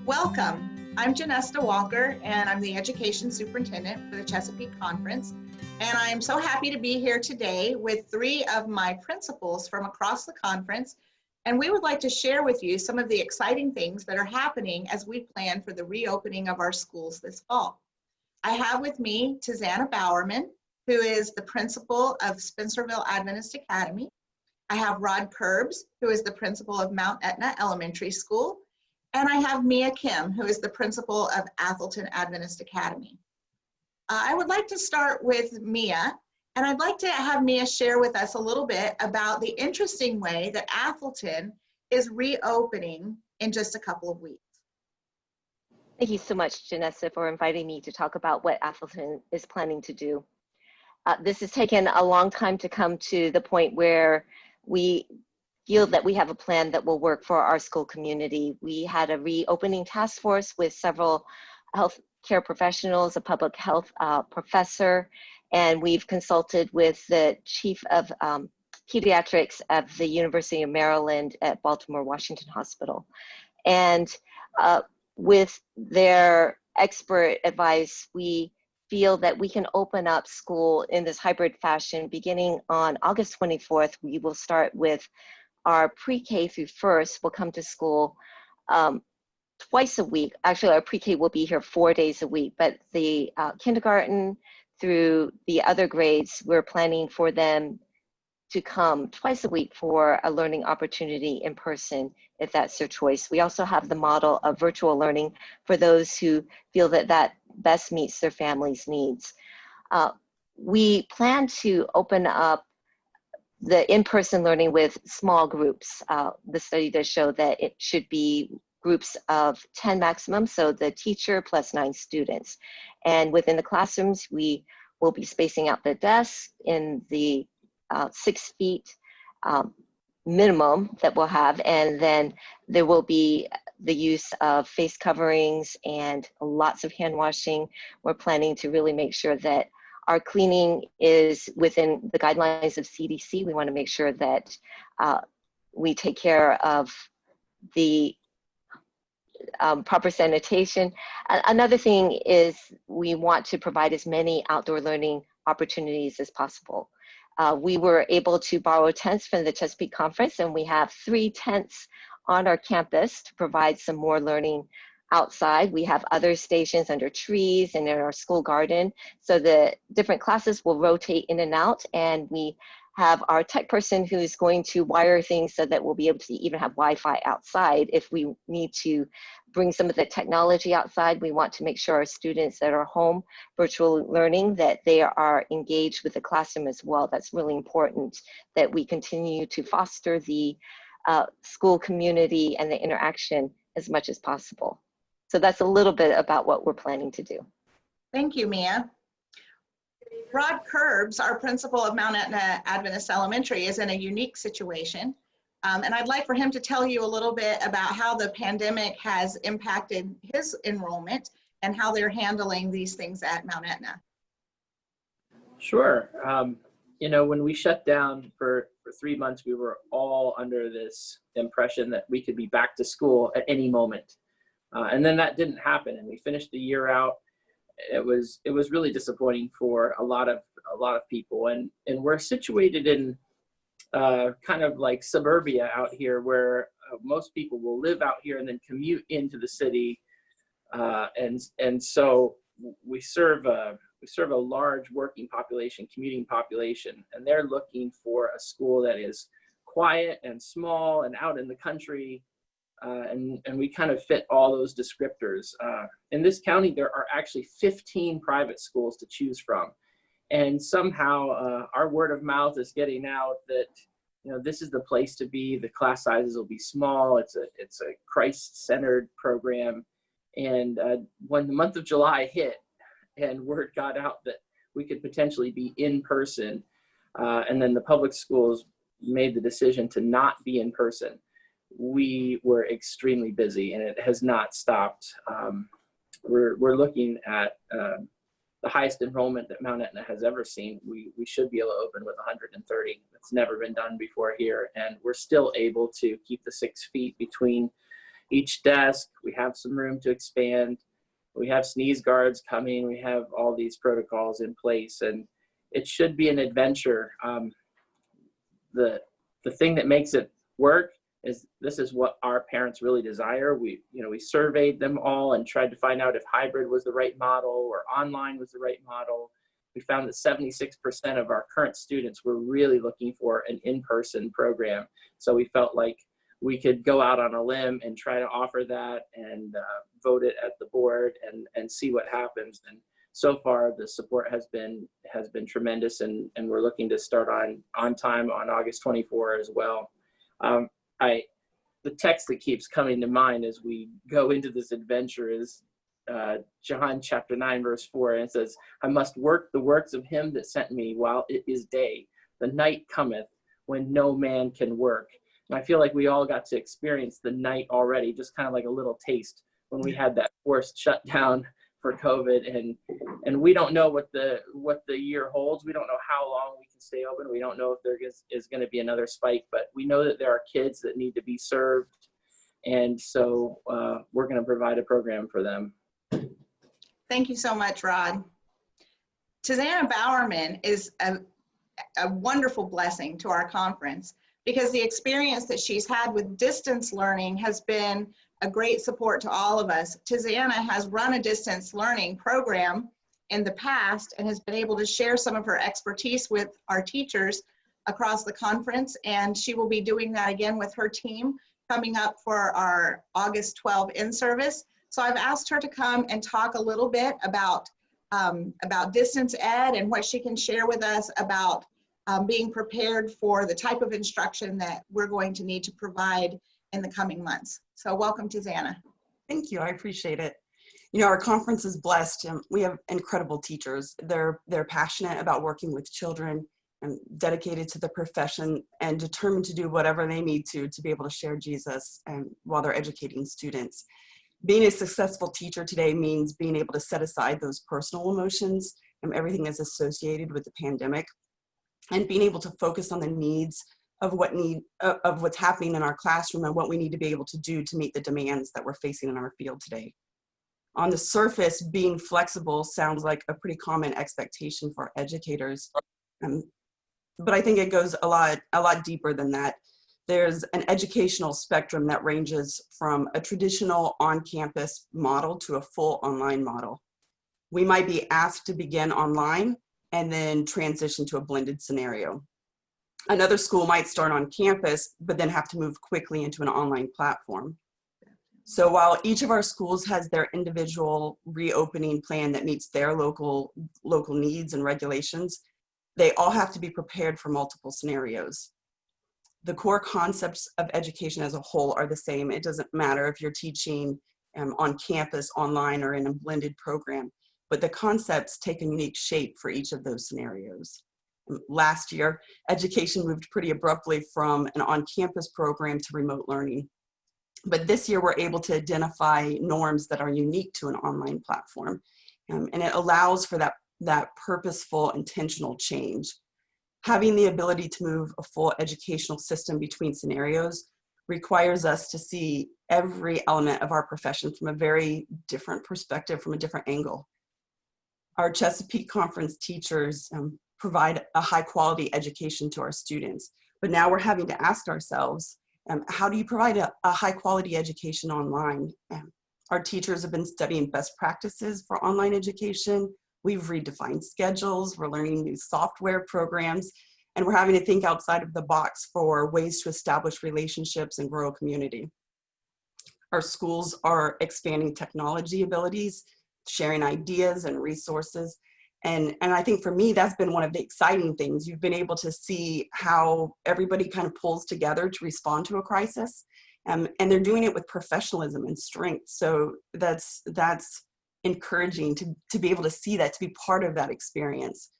Welcome. I'm Janesta Walker, and I'm the Education Superintendent for the Chesapeake Conference. And I'm so happy to be here today with three of my principals from across the conference. And we would like to share with you some of the exciting things that are happening as we plan for the reopening of our schools this fall. I have with me Tizanna Bowerman, who is the principal of Spencerville Adventist Academy. I have Rod Curbs, who is the principal of Mount Etna Elementary School. And I have Mia Kim, who is the principal of Athelton Adventist Academy. I would like to start with Mia, and I'd like to have Mia share with us a little bit about the interesting way that Athelton is reopening in just a couple of weeks. Thank you so much, Janessa, for inviting me to talk about what Athelton is planning to do. This has taken a long time to come to the point where we feel that we have a plan that will work for our school community. We had a reopening task force with several healthcare professionals, a public health professor, and we've consulted with the chief of pediatrics of the University of Maryland at Baltimore Washington Hospital. And with their expert advice, we feel that we can open up school in this hybrid fashion. Beginning on August 24th, we will start with our pre-K through first will come to school twice a week. Actually, our pre-K will be here 4 days a week, but the kindergarten through the other grades, we're planning for them to come twice a week for a learning opportunity in person, if that's their choice. We also have the model of virtual learning for those who feel that that best meets their family's needs. We plan to open up the in-person learning with small groups. The study does show that it should be groups of 10 maximum, so the teacher plus 9 students. And within the classrooms, we will be spacing out the desks in the 6 feet minimum that we'll have, and then there will be the use of face coverings and lots of hand washing. We're planning to really make sure that our cleaning is within the guidelines of CDC. We want to make sure that we take care of the proper sanitation. Another thing is we want to provide as many outdoor learning opportunities as possible. We were able to borrow tents from the Chesapeake Conference, and we have 3 tents on our campus to provide some more learning outside. We have other stations under trees and in our school garden. So the different classes will rotate in and out, and we have our tech person who's going to wire things so that we'll be able to even have Wi-Fi outside. If we need to bring some of the technology outside, we want to make sure our students that are home virtual learning, that they are engaged with the classroom as well. That's really important, that we continue to foster the school community and the interaction as much as possible. So that's a little bit about what we're planning to do. Thank you, Mia. Rod Curbs, our principal of Mount Etna Adventist Elementary, is in a unique situation. And I'd like for him to tell you a little bit about how the pandemic has impacted his enrollment and how they're handling these things at Mount Etna. Sure. You know, when we shut down for 3 months, we were all under this impression that we could be back to school at any moment. And then that didn't happen, and we finished the year out. It was really disappointing for a lot of people, and we're situated in kind of like suburbia out here, where most people will live out here and then commute into the city, and so we serve a large working population, commuting population, and they're looking for a school that is quiet and small and out in the country. And we kind of fit all those descriptors. In this county, there are actually 15 private schools to choose from. And somehow our word of mouth is getting out that, you know, this is the place to be. The class sizes will be small. It's a Christ-centered program. And when the month of July hit and word got out that we could potentially be in person, and then the public schools made the decision to not be in person, we were extremely busy, and it has not stopped. We're looking at the highest enrollment that Mount Etna has ever seen. We should be able to open with 130. It's never been done before here, and we're still able to keep the 6 feet between each desk. We have some room to expand. We have sneeze guards coming. We have all these protocols in place, and it should be an adventure. The thing that makes it work is this is what our parents really desire. We surveyed them all and tried to find out if hybrid was the right model or online was the right model. We found that 76% of our current students were really looking for an in-person program. So we felt like we could go out on a limb and try to offer that and vote it at the board and see what happens. And so far the support has been tremendous, and we're looking to start on time on August 24 as well. The text that keeps coming to mind as we go into this adventure is John chapter 9 verse 4, and it says, "I must work the works of him that sent me while it is day. The night cometh when no man can work." And I feel like we all got to experience the night already, just kind of like a little taste when we had that forced shutdown for COVID, and we don't know what the year holds. We don't know how long we can stay open. We don't know if there is going to be another spike, but we know that there are kids that need to be served, and so we're going to provide a program for them. Thank you so much, Rod. Tizanna Bowerman is a wonderful blessing to our conference, because the experience that she's had with distance learning has been a great support to all of us. Tizanna has run a distance learning program in the past and has been able to share some of her expertise with our teachers across the conference, and she will be doing that again with her team coming up for our August 12 in-service. So I've asked her to come and talk a little bit about distance ed and what she can share with us about being prepared for the type of instruction that we're going to need to provide in the coming months. So welcome, Tizanna. Thank you, I appreciate it. You know, our conference is blessed. We have incredible teachers. They're passionate about working with children and dedicated to the profession and determined to do whatever they need to be able to share Jesus while they're educating students. Being a successful teacher today means being able to set aside those personal emotions and everything that's associated with the pandemic, and being able to focus on the needs of what's happening in our classroom and what we need to be able to do to meet the demands that we're facing in our field today. On the surface, being flexible sounds like a pretty common expectation for educators, but I think it goes a lot deeper than that. There's an educational spectrum that ranges from a traditional on-campus model to a full online model. We might be asked to begin online and then transition to a blended scenario. Another school might start on campus, but then have to move quickly into an online platform. So while each of our schools has their individual reopening plan that meets their local needs and regulations, they all have to be prepared for multiple scenarios. The core concepts of education as a whole are the same. It doesn't matter if you're teaching on campus, online, or in a blended program, but the concepts take a unique shape for each of those scenarios. Last year, education moved pretty abruptly from an on-campus program to remote learning. But this year, we're able to identify norms that are unique to an online platform. And it allows for that purposeful, intentional change. Having the ability to move a full educational system between scenarios requires us to see every element of our profession from a very different perspective, from a different angle. Our Chesapeake Conference teachers provide a high quality education to our students, but now we're having to ask ourselves, how do you provide a high quality education online? Our teachers have been studying best practices for online education. We've redefined schedules, we're learning new software programs, and we're having to think outside of the box for ways to establish relationships and grow a community. Our schools are expanding technology abilities, sharing ideas and resources. And I think for me, that's been one of the exciting things. You've been able to see how everybody kind of pulls together to respond to a crisis. And they're doing it with professionalism and strength. So that's encouraging to be able to see that, to be part of that experience.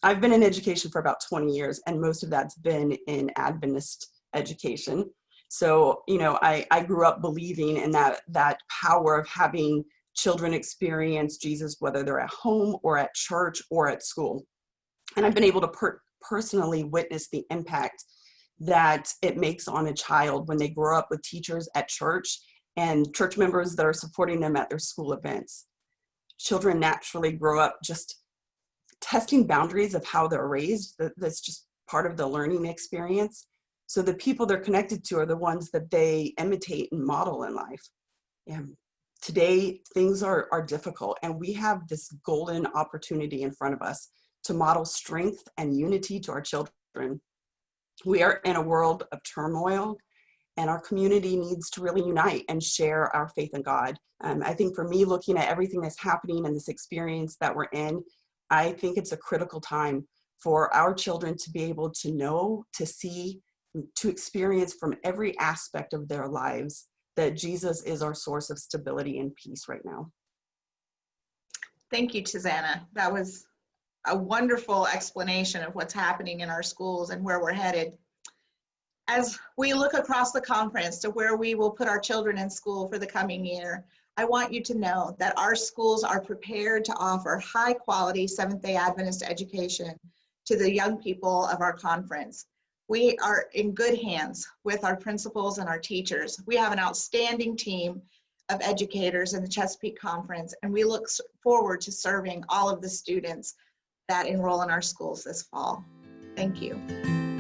I've been in education for about 20 years, and most of that's been in Adventist education. So, you know, I grew up believing in that power of having children experience Jesus, whether they're at home or at church or at school. And I've been able to personally witness the impact that it makes on a child when they grow up with teachers at church and church members that are supporting them at their school events. Children naturally grow up just testing boundaries of how they're raised. That's just part of the learning experience. So the people they're connected to are the ones that they imitate and model in life. And today, things are difficult, and we have this golden opportunity in front of us to model strength and unity to our children. We are in a world of turmoil, and our community needs to really unite and share our faith in God. I think for me, looking at everything that's happening and this experience that we're in, I think it's a critical time for our children to be able to know, to see, to experience from every aspect of their lives that Jesus is our source of stability and peace right now. Thank you, Tizana. That was a wonderful explanation of what's happening in our schools and where we're headed. As we look across the conference to where we will put our children in school for the coming year, I want you to know that our schools are prepared to offer high quality Seventh-day Adventist education to the young people of our conference. We are in good hands with our principals and our teachers. We have an outstanding team of educators in the Chesapeake Conference, and we look forward to serving all of the students that enroll in our schools this fall. Thank you.